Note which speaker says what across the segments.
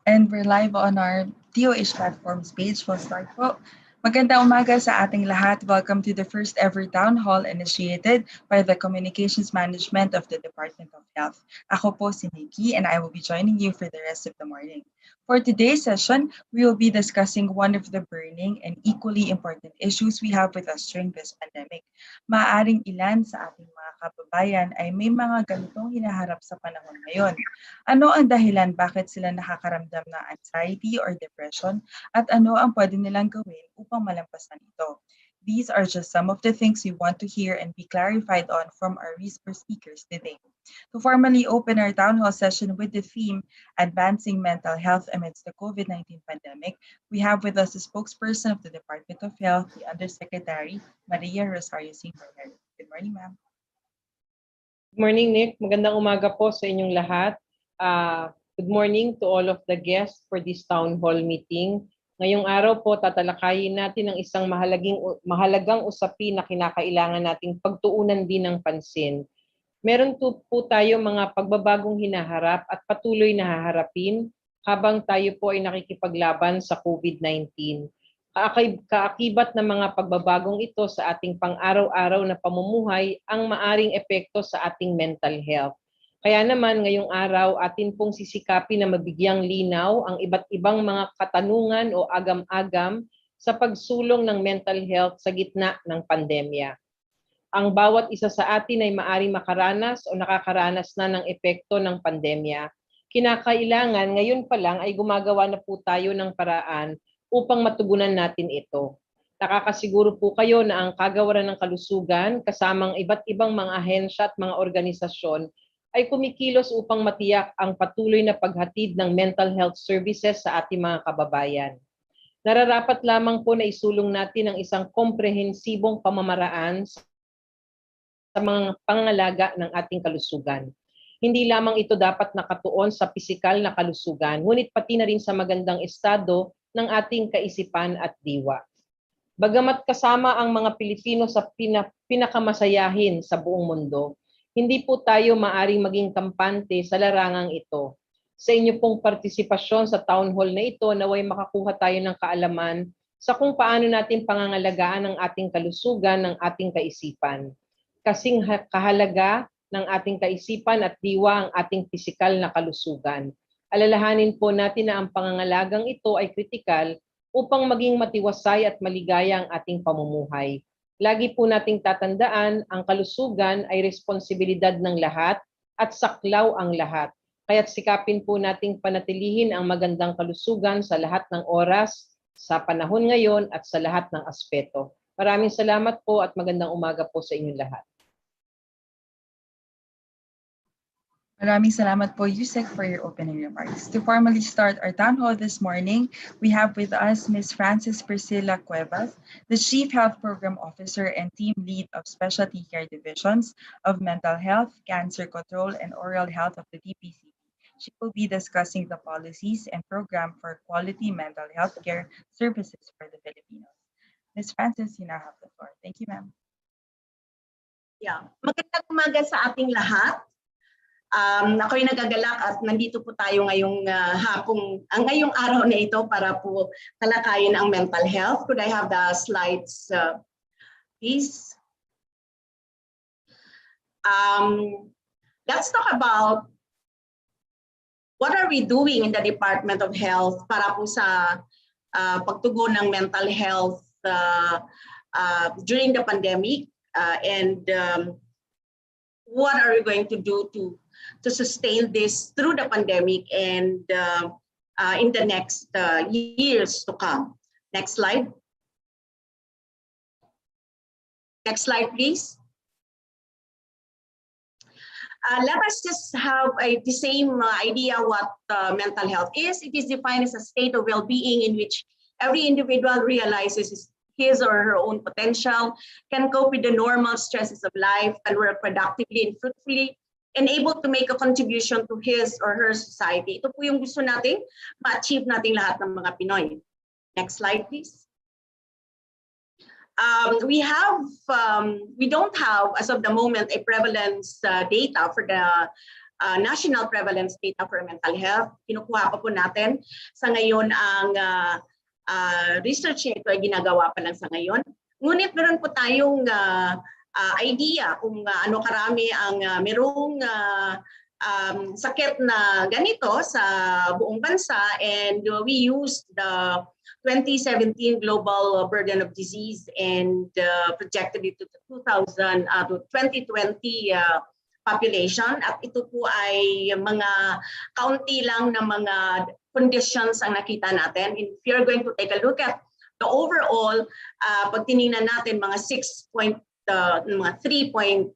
Speaker 1: And we're live on our DOH platforms page. We'll start po. Magandang umaga sa ating lahat. Welcome to the first ever town hall initiated by the Communications Management of the Department of Health. Ako po si Nikki and I will be joining you for the rest of the morning. For today's session, we will be discussing one of the burning and equally important issues we have with us during this pandemic. Maaring ilan sa ating mga kababayan ay may mga ganitong hinaharap sa panahon ngayon. Ano ang dahilan bakit sila nakakaramdam ng anxiety or depression at ano ang pwede nilang gawin upang malampasan ito? These are just some of the things we want to hear and be clarified on from our resource speakers today. To formally open our town hall session with the theme Advancing Mental Health Amidst the COVID-19 Pandemic, we have with us the spokesperson of the Department of Health, the Undersecretary, Maria Rosario Singh-Berger. Good morning, ma'am.
Speaker 2: Good morning, Nick. Magandang umaga po sa inyong lahat. Good morning to all of the guests for this town hall meeting. Ngayong araw po, tatalakayin natin ang isang mahalagang usapin na kinakailangan nating pagtuunan din ng pansin. Meron po tayo mga pagbabagong hinaharap at patuloy na haharapin habang tayo po ay nakikipaglaban sa COVID-19. Kaakibat ng mga pagbabagong ito sa ating pang-araw-araw na pamumuhay ang maaring epekto sa ating mental health. Kaya naman ngayong araw atin pong sisikapin na mabigyang linaw ang iba't ibang mga katanungan o agam-agam sa pagsulong ng mental health sa gitna ng pandemya. Ang bawat isa sa atin ay maaring makaranas o nakakaranas na ng epekto ng pandemya. Kinakailangan ngayon pa lang ay gumagawa na po tayo ng paraan upang matugunan natin ito. Nakakasiguro po kayo na ang Kagawaran ng Kalusugan kasamang iba't ibang mga ahensya at mga organisasyon ay kumikilos upang matiyak ang patuloy na paghatid ng mental health services sa ating mga kababayan. Nararapat lamang po na isulong natin ang isang komprehensibong pamamaraan sa mga pangangalaga ng ating kalusugan. Hindi lamang ito dapat nakatuon sa pisikal na kalusugan, ngunit pati na rin sa magandang estado ng ating kaisipan at diwa. Bagamat kasama ang mga Pilipino sa pinakamasayahin sa buong mundo, hindi po tayo maaring maging kampante sa larangang ito. Sa inyo pong partisipasyon sa town hall na ito, naway makakuha tayo ng kaalaman sa kung paano natin pangangalagaan ang ating kalusugan ng ating kaisipan. Kasing kahalaga ng ating kaisipan at diwa ang ating pisikal na kalusugan. Alalahanin po natin na ang pangangalagang ito ay kritikal upang maging matiwasay at maligaya ang ating pamumuhay. Lagi po nating tatandaan, ang kalusugan ay responsibilidad ng lahat at saklaw ang lahat. Kaya't sikapin po nating panatilihin ang magandang kalusugan sa lahat ng oras, sa panahon ngayon at sa lahat ng aspeto. Maraming salamat po at magandang umaga po sa inyong lahat.
Speaker 1: Maraming salamat po, Yusek, for your opening remarks. To formally start our town hall this morning, we have with us Ms. Frances Priscilla Cuevas, the Chief Health Program Officer and Team Lead of Specialty Care Divisions of Mental Health, Cancer Control, and Oral Health of the DPCP. She will be discussing the policies and program for quality mental health care services for the Filipinos. Ms. Frances, you now have the floor. Thank you, ma'am.
Speaker 3: Yeah. Magandang umaga sa ating lahat. Ako'y nagagalak at nandito po tayo ngayong ngayong araw na ito para po talakayin ang mental health. Could I have the slides, please? Let's talk about what are we doing in the Department of Health para po sa pagtugon ng mental health during the pandemic and what are we going to do to sustain this through the pandemic and in the next years to come. Next slide. Next slide, please. Let us just have the same idea what mental health is. It is defined as a state of well-being in which every individual realizes his or her own potential, can cope with the normal stresses of life, can work productively and fruitfully, and able to make a contribution to his or her society. Ito po yung gusto nating ma-achieve nating lahat ng mga Pinoy. Next slide, please. We don't have, as of the moment, a prevalence data for the national prevalence data for mental health. Kinukuha pa po natin. Sa ngayon, ang research nito ay ginagawa pa lang sa ngayon. Ngunit meron po tayong idea kung ano karami ang merong sakit na ganito sa buong bansa, and we used the 2017 global burden of disease and projected it to 2020 population, at ito po ay mga kaunti lang na mga conditions ang nakita natin. If you're going to take a look at the overall, pag tinignan natin mga 3.6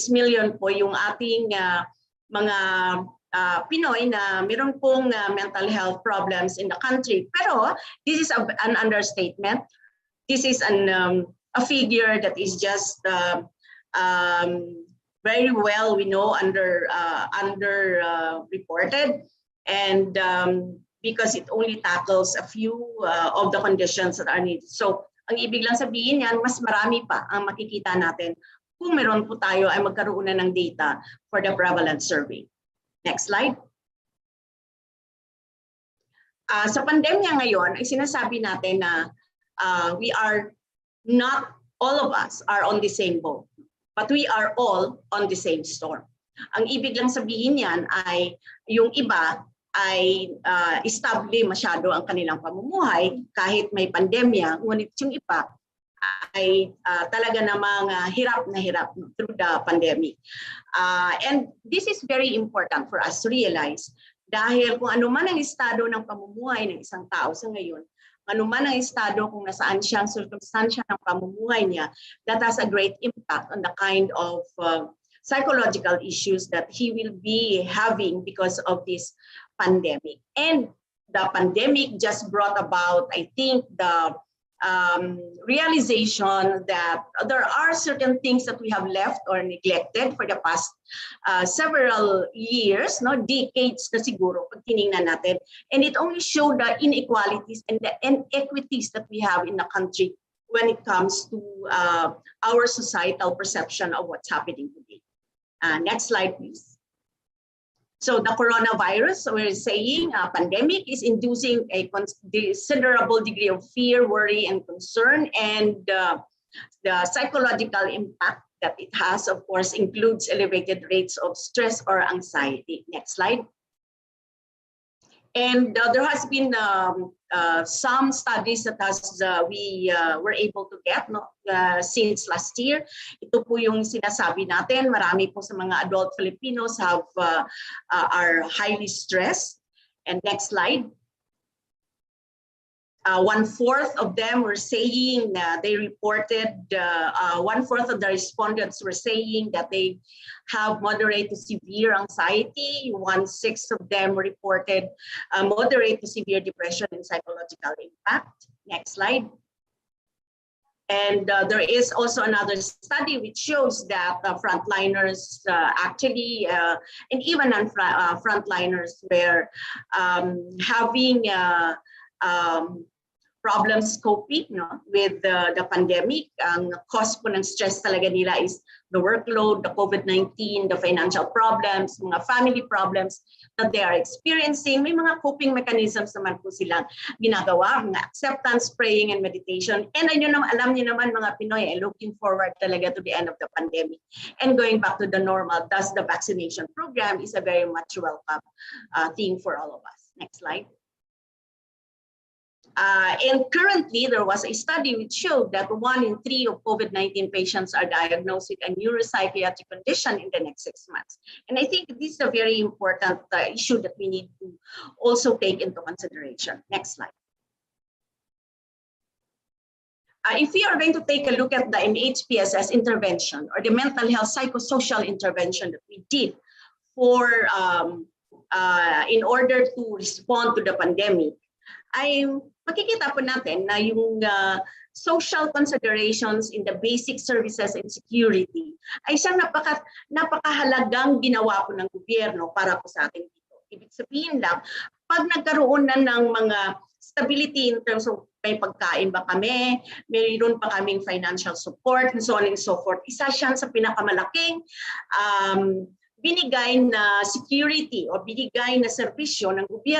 Speaker 3: million po yung ating mga Pinoy na meron pong mental health problems in the country. Pero this is an understatement. This is a figure that is just very well, we know, under reported, and because it only tackles a few of the conditions that are needed. So ang ibig lang sabihin yan, mas marami pa ang makikita natin kung meron po tayo ay magkaroon na ng data for the prevalence survey. Next slide. Sa pandemya ngayon, ay sinasabi natin na we are not, all of us are on the same boat, but we are all on the same storm. Ang ibig lang sabihin yan ay yung iba ay estable masyado ang kanilang pamumuhay kahit may pandemya, ngunit yung iba ay talaga namang hirap na hirap through the pandemic. And this is very important for us to realize, dahil kung ano man ang estado ng pamumuhay ng isang tao sa ngayon, ano man ang estado kung nasaan siyang circumstansya ng pamumuhay niya, that has a great impact on the kind of psychological issues that he will be having because of this pandemic. And the pandemic just brought about, I think, the realization that there are certain things that we have left or neglected for the past several years, no, decades na siguro pag tinignan natin, and it only showed the inequalities and the inequities that we have in the country when it comes to our societal perception of what's happening today. Next slide, please. So the coronavirus, we're saying pandemic is inducing a considerable degree of fear, worry, and concern, and the psychological impact that it has, of course, includes elevated rates of stress or anxiety. Next slide. And there has been some studies that we were able to get since last year. Ito po yung sinasabi natin, marami po sa mga adult Filipinos are highly stressed. And next slide. 1/4 of them were saying they reported, 1/4 of the respondents were saying that they have moderate to severe anxiety. 1/6 of them reported moderate to severe depression and psychological impact. Next slide. And there is also another study which shows that frontliners actually, and even frontliners were having problems coping with the pandemic. Ang cause po ng stress talaga nila is the workload, the COVID-19, the financial problems, mga family problems that they are experiencing. May mga coping mechanisms naman po silang ginagawa, mga acceptance, praying, and meditation. And alam niyo naman mga Pinoy, looking forward talaga to the end of the pandemic and going back to the normal. Thus, the vaccination program is a very much welcome thing for all of us. Next slide. And currently, there was a study which showed that 1 in 3 of COVID-19 patients are diagnosed with a neuropsychiatric condition in the next 6 months. And I think this is a very important issue that we need to also take into consideration. Next slide. If we are going to take a look at the MHPSS intervention or the mental health psychosocial intervention that we did for in order to respond to the pandemic, ay makikita po natin na yung social considerations in the basic services and security ay isang napakahalagang ginawa po ng gobyerno para po sa ating dito. Ibig sabihin lang, pag nagkaroon na ng mga stability in terms of may pagkain ba kami, mayroon pa kaming financial support, and so on and so forth, isa siya sa pinakamalaking binigay na security o binigay na serbisyo ng gobyerno